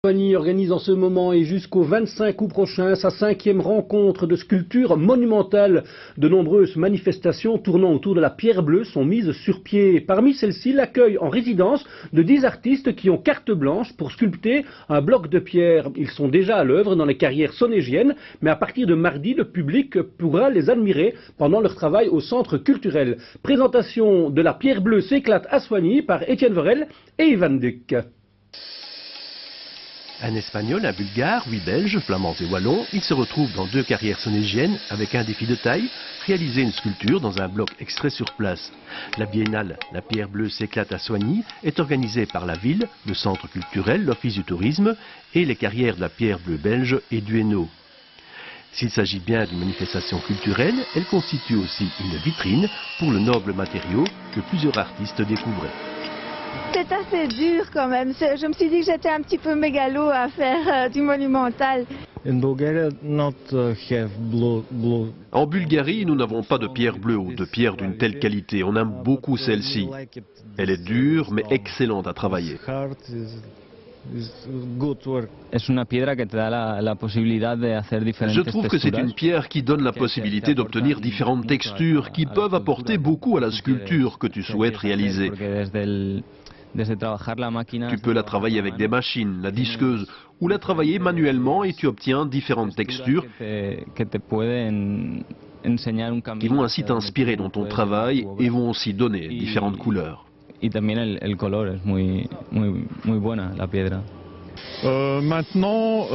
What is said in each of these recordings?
Soigny organise en ce moment et jusqu'au 25 août prochain sa 5e rencontre de sculpture monumentale. De nombreuses manifestations tournant autour de la pierre bleue sont mises sur pied. Parmi celles-ci, l'accueil en résidence de 10 artistes qui ont carte blanche pour sculpter un bloc de pierre. Ils sont déjà à l'œuvre dans les carrières sonnégiennes, mais à partir de mardi, le public pourra les admirer pendant leur travail au centre culturel. Présentation de la pierre bleue s'éclate à Soigny par Étienne Vorel et Ivan Duc. Un Espagnol, un Bulgare, 8 Belges, Flamands et Wallons, ils se retrouvent dans 2 carrières sonnégiennes avec un défi de taille, réaliser une sculpture dans un bloc extrait sur place. La biennale La Pierre Bleue s'éclate à Soigny est organisée par la ville, le centre culturel, l'office du tourisme et les carrières de la Pierre Bleue belge et du Hainaut. S'il s'agit bien d'une manifestation culturelle, elle constitue aussi une vitrine pour le noble matériau que plusieurs artistes découvraient. C'est assez dur quand même. Je me suis dit que j'étais un petit peu mégalo à faire du monumental. En Bulgarie, nous n'avons pas de pierre bleue ou de pierre d'une telle qualité. On aime beaucoup celle-ci. Elle est dure mais excellente à travailler. Je trouve que c'est une pierre qui donne la possibilité d'obtenir différentes textures qui peuvent apporter beaucoup à la sculpture que tu souhaites réaliser. Tu peux la travailler avec des machines, la disqueuse, ou la travailler manuellement et tu obtiens différentes textures qui vont ainsi t'inspirer dans ton travail et vont aussi donner différentes couleurs. Maintenant,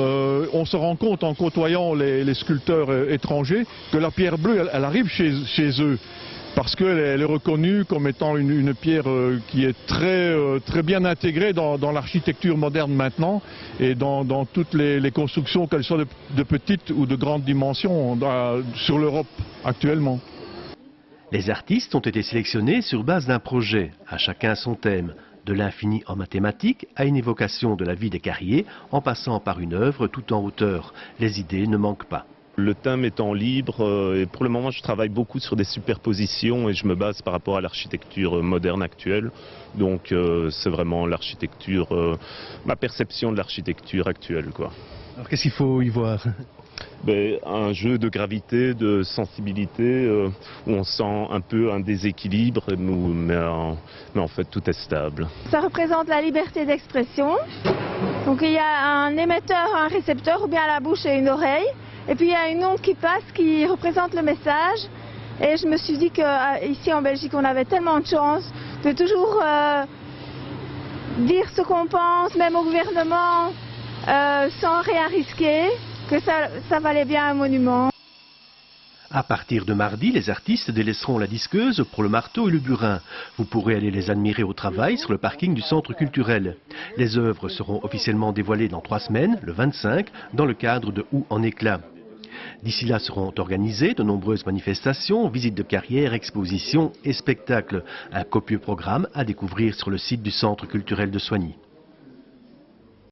on se rend compte en côtoyant les sculpteurs étrangers que la pierre bleue, elle arrive chez eux. Parce qu'elle est reconnue comme étant une pierre qui est très bien intégrée dans l'architecture moderne maintenant et dans toutes les constructions, qu'elles soient de petites ou de grandes dimensions sur l'Europe actuellement. Les artistes ont été sélectionnés sur base d'un projet, à chacun son thème, de l'infini en mathématiques à une évocation de la vie des carriers en passant par une œuvre tout en hauteur. Les idées ne manquent pas. Le thème étant libre, et pour le moment je travaille beaucoup sur des superpositions et je me base par rapport à l'architecture moderne actuelle. Donc c'est vraiment l'architecture, ma perception de l'architecture actuelle, quoi. Alors qu'est-ce qu'il faut y voir? Un jeu de gravité, de sensibilité, où on sent un peu un déséquilibre, mais en fait tout est stable. Ça représente la liberté d'expression. Donc il y a un émetteur, un récepteur, ou bien la bouche et une oreille. Et puis il y a une onde qui passe qui représente le message. Et je me suis dit qu'ici en Belgique, on avait tellement de chance de toujours dire ce qu'on pense, même au gouvernement, sans rien risquer, que ça valait bien un monument. À partir de mardi, les artistes délaisseront la disqueuse pour le marteau et le burin. Vous pourrez aller les admirer au travail sur le parking du centre culturel. Les œuvres seront officiellement dévoilées dans 3 semaines, le 25, dans le cadre de Ou en éclat. D'ici là seront organisées de nombreuses manifestations, visites de carrière, expositions et spectacles. Un copieux programme à découvrir sur le site du centre culturel de Soigny.